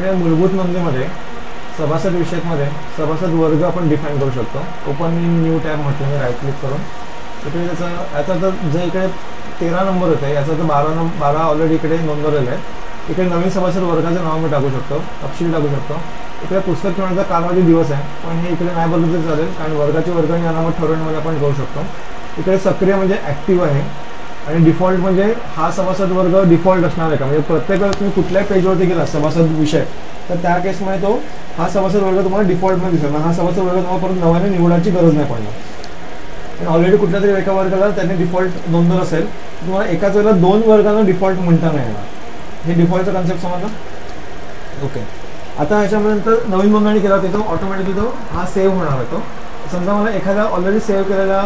इकडे मूलभूत नोंदीमध्ये सभासद विषयकमध्ये सभासद वर्ग आपण डिफाईन करू शकतो. ओपन इन न्यू टॅब म्हटलं मी राईट क्लिक करून इकडे याचा तर जे इकडे 13 नंबर होते याचा तर 12 ऑलरेडी इकडे नोंदवलेलं आहे. इकडे नवीन सभासद वर्गाचं नाव मी टाकू शकतो, तपशील टाकू शकतो. इकडे पुस्तक ठेवण्याचा कालावधी दिवस आहे, पण हे इकडे नाही बदललं तर चालेल कारण वर्गाची वर्गणी अनामत ठरवण्यामध्ये आपण करू शकतो. इकडे सक्रिय म्हणजे ॲक्टिव्ह आहे आणि डिफॉल्ट म्हणजे हा सभासद वर्ग डिफॉल्ट असणार आहे का, म्हणजे प्रत्येक वेळेस तुम्ही कुठल्याही पेजवरती गेला सभासद विषय तर त्या केसमध्ये तो हा सभासद वर्ग तुम्हाला डिफॉल्टमध्ये दिसेल. हा सभासद वर्ग तुम्हाला परत नव्याने निवडायची गरज नाही पडणार. पण ऑलरेडी कुठल्या तरी एका वर्गाला त्यांनी डिफॉल्ट नोंदवलं असेल तुम्हाला एकाच वेळेला 2 वर्गांना डिफॉल्ट म्हणता नाही येणार. हे डिफॉल्टचा कन्सेप्ट समजला. ओके, आता ह्याच्यानंतर नवीन नोंदणी केला तिथं ऑटोमॅटिकली तो हा सेव्ह होणार आहे. तो समजा मला एखाद्या ऑलरेडी सेव्ह केलेल्या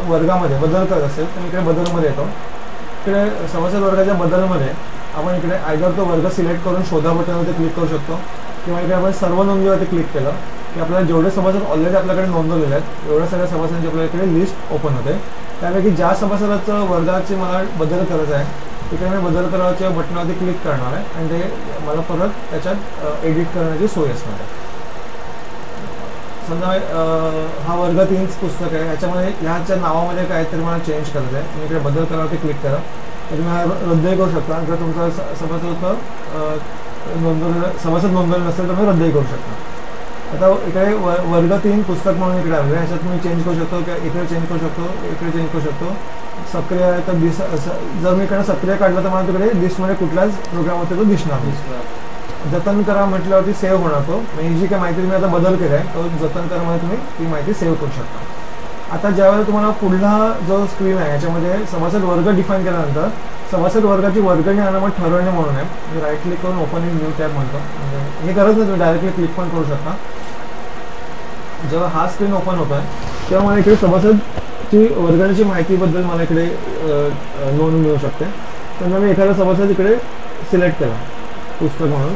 वर्गामध्ये बदल करत असेल तर इकडे बदलमध्ये येतो. इकडे सभासद वर्गाच्या बदलमध्ये आपण इकडे आयदर तो वर्ग सिलेक्ट करून शोधा बटनवरती क्लिक करू शकतो किंवा इकडे आपण सर्व नोंदीवरती क्लिक केलं की आपल्याला जेवढे सभासद ऑलरेडी आपल्याकडे नोंदवलेले आहेत एवढ्या सगळ्या सभासदांची आपल्या इकडे लिस्ट ओपन होते. त्यापैकी ज्या सभासदाचं वर्गाचे मला बदल करायचा आहे तिकडे मी बदल करायच्या बटनावरती क्लिक करणार आहे आणि ते मला परत त्याच्यात एडिट करण्याची सोय असणार आहे. समजा हा वर्ग 3 पुस्तक आहे, ह्याच्यामध्ये ह्याच्या नावामध्ये काहीतरी मला चेंज करायचं आहे. तुम्ही इकडे बदल करावरती क्लिक करा तर तुम्ही रद्दही करू शकता. जर तुमचा सभासद नोंदवलेलं नसेल तर तुम्ही रद्दही करू शकता. आता इकडे वर्ग 3 पुस्तक म्हणून इकडे आलं आहे, ह्याच्यात तुम्ही चेंज करू शकतो किंवा इकडे चेंज करू शकतो, इकडे चेंज करू शकतो. सक्रिय आहे तर जर मी इकडे सक्रिय काढलं तर मला तिकडे लिस्टमध्ये कुठल्याच प्रोग्रामवरती तो दिसणार नाही. जतन करा म्हटल्यावरती सेव्ह होणार तो, म्हणजे जी काय माहिती तुम्ही आता बदल केला आहे तो जतन करामध्ये तुम्ही ती माहिती सेव्ह करू शकता. आता ज्यावेळेला तुम्हाला पुढला जो स्क्रीन आहे याच्यामध्ये सभासद वर्ग डिफाईन केल्यानंतर सभासद वर्गाची वर्गणी अनामत ठरवणे म्हणून आहे. मी राईट क्लिक करून ओपन इन न्यू टॅब म्हणतो, म्हणजे हे गरज नाही तुम्ही डायरेक्टली क्लिक पण करू शकता. जेव्हा हा स्क्रीन ओपन होत आहे तेव्हा मला इकडे सभासदची वर्गणीची माहितीबद्दल मला इकडे नोंद मिळू शकते. समजा मी एखादा सभासद इकडे सिलेक्ट केला पुस्तक म्हणून,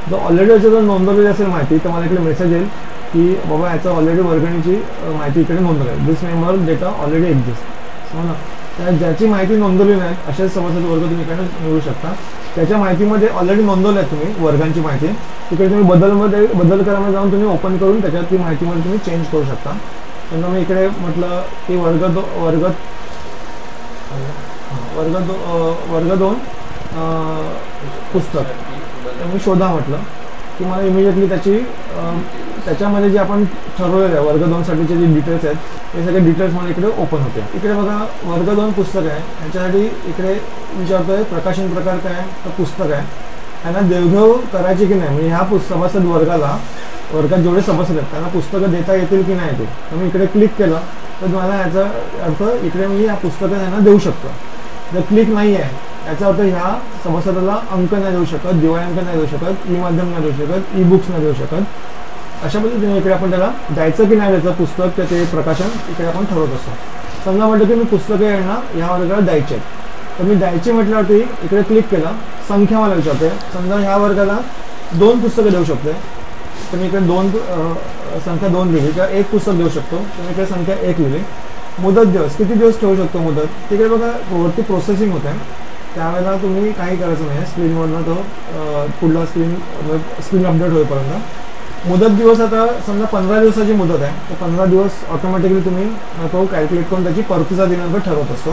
जर ऑलरेडी याच्यावर नोंदवलेली असेल माहिती तर मला इकडे मेसेज येईल की बाबा याचा ऑलरेडी वर्गणीची माहिती इकडे नोंदवली आहे. दिस मेंबर डेटा ऑलरेडी एक्झिस्ट. समजा त्या ज्याची माहिती नोंदवली नाही असेच सभासद वर्ग तुम्ही इकडे निवडू शकता. त्याच्या माहितीमध्ये ऑलरेडी नोंदवल्या आहेत तुम्ही वर्गांची माहिती, तिकडे तुम्ही बदल करामध्ये जाऊन तुम्ही ओपन करून त्याच्यात ती माहितीमध्ये तुम्ही चेंज करू शकता. समजा मी इकडे म्हटलं की वर्ग 2 पुस्तक मी शोधा म्हटलं की मला इमिजिएटली त्याच्यामध्ये जे आपण ठरवलेलं आहे वर्ग 2 साठीचे जे डिटेल्स आहेत ते सगळे डिटेल्स मला इकडे ओपन होते. इकडे बघा वर्ग 2 पुस्तक आहे, ह्याच्यासाठी इकडे विचारतोय प्रकाशन प्रकार काय तर पुस्तक आहे. त्यांना देवघेव करायची की नाही, म्हणजे ह्या सभासद वर्गात जेवढे सभासद आहेत त्यांना पुस्तकं देता येतील की नाही ते. तर मी इकडे क्लिक केलं तर तुम्हाला याचा अर्थ इकडे मी या पुस्तकं त्यांना देऊ शकतो. जर क्लिक नाही आहे याचा अर्थ ह्या सभासदाला अंक नाही देऊ शकत, दिवाळी अंक नाही देऊ शकत, ई माध्यम नाही देऊ शकत, ई बुक्स नाही देऊ शकत. अशा पद्धतीने इकडे आपण त्याला द्यायचं की नाही द्यायचं पुस्तक ते प्रकाशन इकडे आपण ठरवत असतो. समजा म्हटलं की मी पुस्तकं यांना ह्या वर्गाला द्यायचे आहेत तर मी द्यायची म्हटल्यावरती इकडे क्लिक केलं संख्या मला विचारते. समजा ह्या वर्गाला 2 पुस्तकं देऊ शकते तर मी इकडे संख्या 2 लिहिली किंवा 1 पुस्तक देऊ शकतो तर मी इकडे संख्या 1 लिहिली. मुदत दिवस किती दिवस ठेवू शकतो मुदत तिकडे बघा वरती प्रोसेसिंग होत आहे त्यावेळेला तुम्ही काही करायचं नाही. स्क्रीनवरनं तो पुढला स्क्रीन अपडेट होईपर्यंत मुदत दिवस आता समजा 15 दिवसाची मुदत आहे तर 15 दिवस ऑटोमॅटिकली तुम्ही तो कॅल्क्युलेट करून त्याची परतीचा दिनांक ठरवत असतो.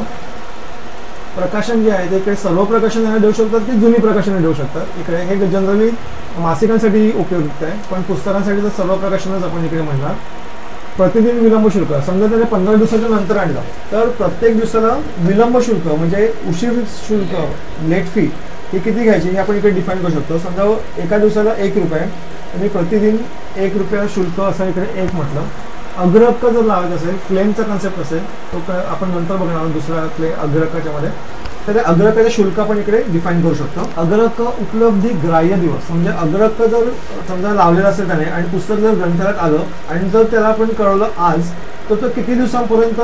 प्रकाशन जे आहे ते इकडे सर्व प्रकाशनाने देऊ शकतात की जुनी प्रकाशने देऊ शकतात. इकडे हे जनरली मासिकांसाठी उपयुक्त आहे पण पुस्तकांसाठी तर सर्व प्रकाशनच आपण इकडे म्हणणार. प्रतिदिन विलंब शुल्क समजा त्याने 15 दिवसाच्या नंतर आणलं तर प्रत्येक दिवसाला विलंब शुल्क म्हणजे उशीर शुल्क लेट फी ही किती घ्यायची हे आपण इकडे डिफाईन करू शकतो. समजा एका दिवसाला 1 रुपये आणि प्रतिदिन 1 रुपया शुल्क असं इकडे 1 म्हटलं. अग्रहक्क जर लावायचं असेल क्लेमचा कन्सेप्ट असेल तो आपण नंतर बघणार दुसऱ्या अग्रहक्काच्यामध्ये तर त्या अग्रहक्काचे शुल्क आपण इकडे डिफाईन करू शकतो. अग्रहक्क उपलब्धी ग्राह्य दिवस म्हणजे अग्रहक्क जर समजा लावलेला असेल त्याने आणि पुस्तक जर ग्रंथालयात आलं आणि जर त्याला आपण कळवलं आज तर तो किती दिवसांपर्यंत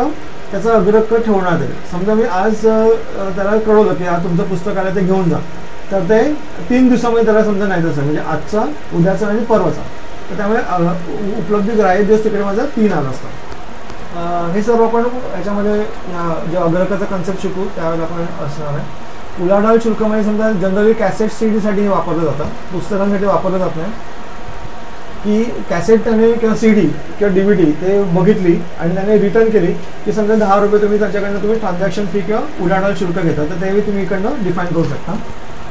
त्याचा अग्रहक्क ठेवण्यात येईल. समजा मी आज त्याला कळवलं की तुमचं पुस्तक आलं ते घेऊन जा तर ते 3 दिवसामध्ये त्याला समजा नाही असेल म्हणजे आजचा उद्याचा आणि परवाचा तर त्यामुळे उपलब्धी ग्राह्य दिवस तिकडे माझा 3 आला असता. हे सर्व आपण याच्यामध्ये जे अग्रहक्काचा कन्सेप्ट शिकू त्यावेळेला आपण असणार आहे. उलाढाल शुल्कामध्ये समजा जनरली कॅसेट CD साठी हे वापरलं जातं, पुस्तकांसाठी वापरलं जात नाही. की कॅसेट त्याने किंवा CD किंवा DVD ते बघितली आणि त्याने रिटर्न केली की समजा 10 रुपये तुम्ही त्याच्याकडनं तुम्ही ट्रान्झॅक्शन फी किंवा उलाढाल शुल्क घेता, तर तेही तुम्ही इकडनं डिफाईन करू शकता.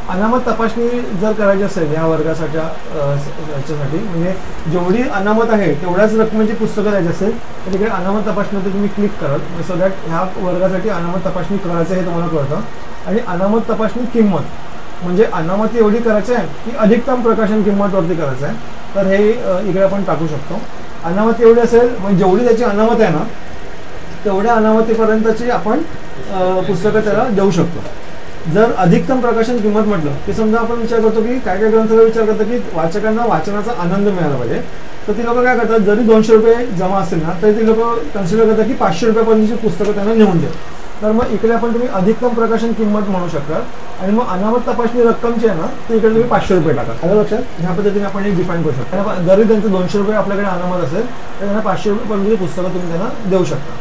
अनामत तपासणी जर करायची असेल या वर्गासाठी याच्यासाठी, म्हणजे जेवढी अनामत आहे तेवढ्याच रकमेची पुस्तकं द्यायची असेल तर तिकडे अनामत तपासणीवर तुम्ही क्लिक कराल, सो दॅट ह्या वर्गासाठी अनामत तपासणी करायचं हे तुम्हाला कळतं. आणि अनामत तपासणी किंमत म्हणजे अनामती एवढी करायची आहे की अधिकतम प्रकाशन किंमतवरती करायचं आहे, तर हे इकडे आपण टाकू शकतो. अनामती एवढी असेल म्हणजे जेवढी त्याची अनामत आहे ना तेवढ्या अनामतीपर्यंतची आपण पुस्तकं त्याला देऊ शकतो. जर अधिकतम प्रकाशन किंमत म्हटलं की समजा आपण विचार करतो की काय काय ग्रंथाचा विचार करतो की वाचकांना वाचनाचा आनंद मिळाला पाहिजे, तर ती लोक काय करतात, जरी 200 रुपये जमा असतील ना तरी ती लोक कन्सिडर करतात की 500 रुपयापर्यंतची पुस्तकं त्यांना नेऊन द्या. तर मग इकडे आपण तुम्ही अधिकतम प्रकाशन किंमत म्हणू शकता आणि मग अनामत तपासणी रक्कमची आहे ना तर इकडे तुम्ही 500 रुपये टाका. आलं लक्षात? ह्या पद्धतीने आपण एक डिफाईन करू शकतो. जरी त्यांचं 200 रुपये आपल्याकडे अनामत असेल तर त्यांना 500 रुपयापर्यंतची पुस्तकं तुम्ही त्यांना देऊ शकता.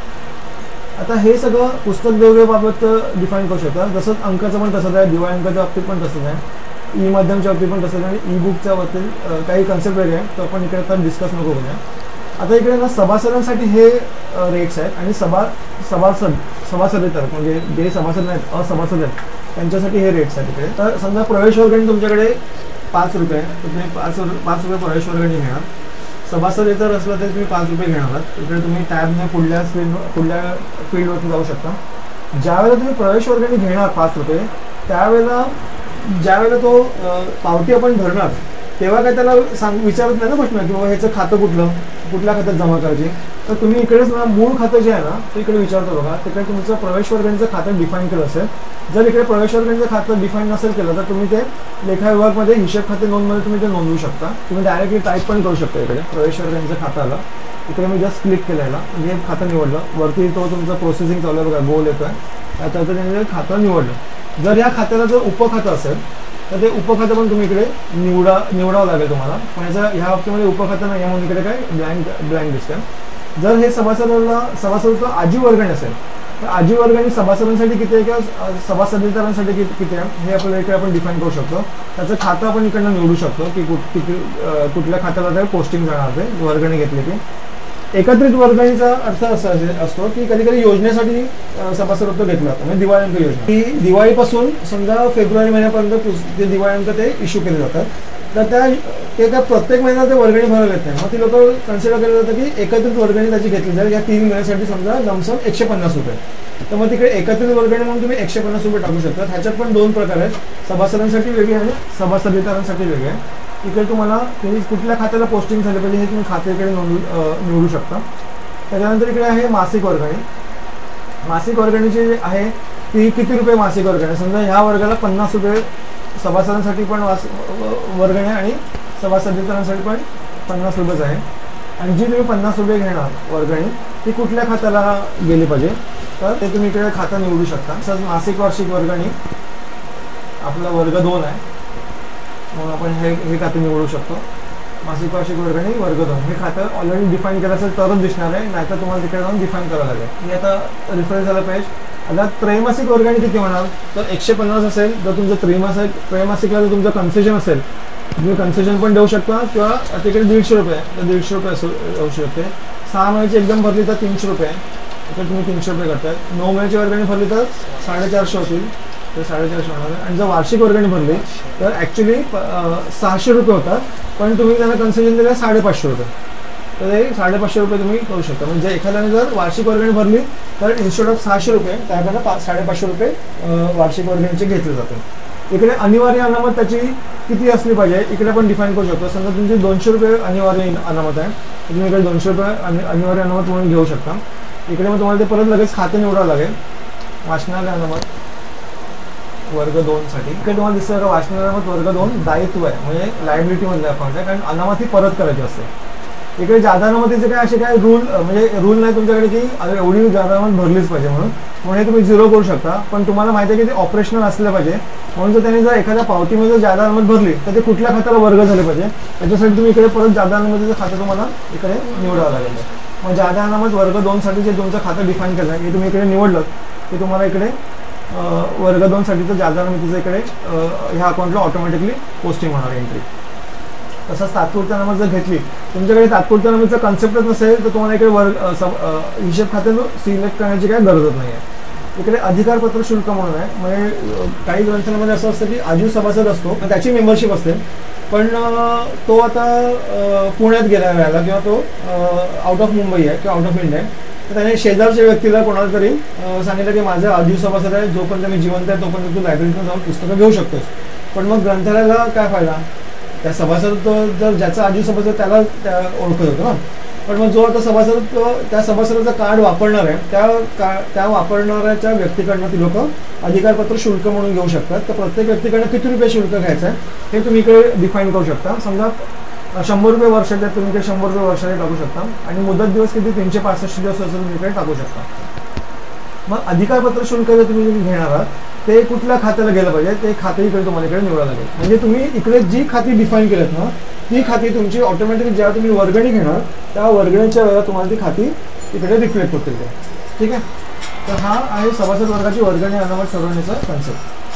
आता हे सगळं पुस्तक देवघेबाबत डिफाईन करू शकता. जसंच अंकाचं पण तसंच आहे, दिवाळी अंकाच्या बाबतीत पण तसंच आहे, ई माध्यमच्या बाबतीत पण तसंच आहे आणि ई बुकच्या बाबतीत काही कन्सेप्ट वेगळे आहे, तो आपण इकडे तर डिस्कस नको करूया. आता इकडे ना सभासदांसाठी हे रेट्स आहेत आणि सभासदेतर म्हणजे जे सभासद आहेत असभासद आहेत त्यांच्यासाठी हे रेट्स आहेत इकडे. तर समजा प्रवेश वर्गणी तुमच्याकडे 5 रुपये, तर तुम्ही 5 रुपये प्रवेश वर्गणी घेणार. सभासदेतर असलं तर तुम्ही 5 रुपये घेणार आहात. इकडे तुम्ही टॅबने पुढल्या फील्डवरती जाऊ शकता. ज्यावेळेला तुम्ही प्रवेश वर्गणी घेणार 5 रुपये त्यावेळेला ज्यावेळेला तो पावती आपण भरणार तेव्हा काय त्याला विचारत नाही ना प्रश्न की बाबा ह्याचं खातं कुठल्या खात्यात जमा करायची. तर तुम्ही इकडेच ना मूळ खातं जे आहे ना ते इकडे विचारतो बघा, तिकडे तुमचं प्रवेश वर्गणीचं खातं डिफाईन केलं असेल. जर इकडे प्रवेश वर्गणीचं खातं डिफाईन नसेल केलं तर तुम्ही ते लेखा विभागमध्ये हिशेब खाते नोंदमध्ये तुम्ही ते नोंदवू शकता. तुम्ही डायरेक्टली टाईप पण करू शकता. इकडे प्रवेश वर्गणीचं खातं आलं, इकडे मी जस्ट क्लिक केलेला म्हणजे खातं निवडलं. वरती तो तुमचं प्रोसेसिंग चालू आहे बघा, गोल येतोय, त्याच्या त्याने खातं निवडलं. जर या खात्याला जर उपखातं असेल तर ते उपखातं पण तुम्ही इकडे निवडावं लागेल तुम्हाला. पण ह्या बाबतीमध्ये उपखातं नाही आहे म्हणून इकडे काय ब्लँक दिसतं. जर हे सभासदाचं आजीव वर्गणी असेल तर आजीव वर्गणी सभासदांसाठी किती आहे किंवा सभासदेतरांसाठी किती आहे हे आपल्याला इकडे आपण डिफाईन करू शकतो. त्याचं खातं आपण इकडनं निवडू शकतो की कुठल्या खात्याला ते पोस्टिंग जाणार ते वर्गणी घेतली की. एकत्रित वर्गणीचा अर्थ असा असतो की कधी कधी योजनेसाठी सभासदत्व घेतलं जातं, म्हणजे दिवाळी अंक योजना. ही दिवाळीपासून समजा फेब्रुवारी महिन्यापर्यंत ते दिवाळी अंक ते इश्यू केले जातात. तर त्या प्रत्येक महिन्यात ते वर्गणी भरायला येत नाही. मग ती लोक कन्सिडर केलं जातं की एकत्रित वर्गणी त्याची घेतली जाईल या 3 महिन्यासाठी समजा लमसम 150 रुपये. तर मग तिकडे एकत्रित वर्गणी म्हणून तुम्ही 150 रुपये टाकू शकता. ह्याच्यात पण 2 प्रकार आहेत, सभासदांसाठी वेगळे आणि सभासदेतरांसाठी वेगळे. इकडे तुम्हाला कुठल्या खात्याला पोस्टिंग झाले पाहिजे हे तुम्ही खाते इकडे निवडू शकता. त्याच्यानंतर इकडे आहे मासिक वर्गणी. मासिक वर्गणीची जी आहे ती किती रुपये मासिक वर्गणी. समजा ह्या वर्गाला 50 रुपये सभासदांसाठी पण वर्गणी आणि सभासदेतरांसाठी पण 50 रुपयेच आहे. आणि जी तुम्ही 50 रुपये घेणार वर्गणी ती कुठल्या खात्याला गेली पाहिजे तर ते तुम्ही इकडे खातं निवडू शकता. तसंच मासिक वार्षिक वर्गणी आपला वर्ग 2 आहे म्हणून आपण हे खातं निवडू शकतो. मासिक वार्षिक वर्गणी वर्ग 2 हे खातं ऑलरेडी डिफाईन केलं असेल तरच दिसणार आहे, नाहीतर तुम्हाला तिकडे जाऊन डिफाईन करावं लागेल. मी आता रिफरन्स झाला पेज. आता त्रैमासिक वर्गणी किती होणार तर 150 असेल. जर तुमचं त्रैमासिकला जर तुमचं कन्सेशन असेल तुम्ही कन्सेशन पण देऊ शकता किंवा तिकडे 150 रुपये तर 150 रुपये असू शकते. 6 महिन्याची एकदम भरली तर 300 रुपये, तर तुम्ही 300 रुपये करताय. 9 महिन्याची वर्गणी भरली तर 450 होतील, तर 450 होणार. आणि जर वार्षिक वर्गणी भरली तर ॲक्च्युली 600 रुपये होतात, पण तुम्ही त्यांना कन्सेशन दिलं 550 रुपये. तर हे 550 रुपये तुम्ही करू शकता. म्हणजे एखाद्याने जर वार्षिक वर्गणी भरली तर इन्स्टेड ऑफ 600 रुपये त्याकडनं 550 रुपये वार्षिक वर्गणीचे घेतले जाते. इकडे अनिवार्य अनामत त्याची किती असली पाहिजे इकडे आपण डिफाईन करू शकतो. समजा तुमची 200 रुपये अनिवार्य अनामत आहे तर तुम्ही इकडे 200 रुपये अनिवार्य अनामत म्हणून घेऊ शकता. इकडे मग तुम्हाला ते परत लगेच खातं निवडावं लागेल. वाचनालय अनामत वर्ग 2 साठी इकडे तुम्हाला दिसतं का वाचनालय अनामत वर्ग 2 दायित्व आहे, म्हणजे लायबिलिटी मधलं अकाउंट आहे, कारण अनामत ही परत करायची असते. इकडे जादा अनामतीचे काय असे काय म्हणजे रूल नाही तुमच्याकडे की एवढी जादा अनामत भरलीच पाहिजे म्हणून हे तुम्ही 0 करू शकता. पण तुम्हाला माहिती आहे की ते ऑपरेशनल असलं पाहिजे म्हणून जर त्यांनी जर एखाद्या पावतीमध्ये जादा अनामत भरली तर ते कुठल्या खात्याला वर्ग झाले पाहिजे त्याच्यासाठी तुम्ही इकडे परत जादा अनामतीचं खातं तुम्हाला इकडे निवडावं लागेल. मग जादा अनामत वर्ग 2 साठी जे तुमचं खातं डिफाईन केलं आहे हे तुम्ही इकडे निवडलं की तुम्हाला इकडे वर्ग 2 साठीचं जादा मितीचं इकडे ह्या अकाउंटला ऑटोमॅटिकली पोस्टिंग होणार एंट्री. तसंच तात्पुरत्या नामात जर घेतली, तुमच्याकडे तात्पुरत्या नामाचा कन्सेप्टच नसेल तर तुम्हाला इकडे हिशेब खाते सिलेक्ट करण्याची काही गरजच नाही आहे. इकडे अधिकारपत्र शुल्क म्हणून आहे. म्हणजे काही ग्रंथांमध्ये असं असतं की आजीव सभासद असतो, त्याची मेंबरशिप असते, पण तो आता पुण्यात गेला राहायला किंवा तो आउट ऑफ मुंबई आहे किंवा आउट ऑफ इंडिया आहे, तर त्याने शेजारच्या व्यक्तीला कोणाला तरी सांगितलं की माझा आजीव सभासद आहे, जोपर्यंत मी जिवंत आहे तोपर्यंत तू लायब्ररीतून जाऊन पुस्तकं घेऊ शकतोस. पण मग ग्रंथालयाला काय फायदा, त्या सभासद जर ज्याचा आजीव सभासद त्याला ओळखत होतो ना, पण मग जो आता सभासद त्या सभासदाचं कार्ड वापरणार आहे त्या वापरणाऱ्याच्या व्यक्तीकडनं ती लोक अधिकारपत्र शुल्क म्हणून घेऊ शकतात. तर प्रत्येक व्यक्तीकडनं किती रुपये शुल्क घ्यायचं आहे हे तुम्ही इकडे डिफाईन करू शकता. समजा 100 रुपये वर्षाचे तुम्ही ते 100 रुपये वर्षाचे टाकू शकता आणि मुदत दिवस किती 365 दिवस असं तुम्ही इकडे टाकू शकता. मग अधिकारपत्र शुल्क जर तुम्ही घेणार आहात ते कुठल्या खात्याला गेलं पाहिजे ते खाते इकडे तुम्हाला इकडे निवडावं लागेल. म्हणजे तुम्ही इकडे जी खाती डिफाईन केलेत ना ती खाती तुमची ऑटोमॅटिक जेव्हा तुम्ही वर्गणी घेणार त्या वर्गणीच्या वेळेला तुम्हाला ती खाती इकडे रिफ्लेक्ट होतील. ठीक आहे. तर हा आहे सभासद वर्गाची वर्गणी अनामत ठरवण्याचा कन्सेप्ट.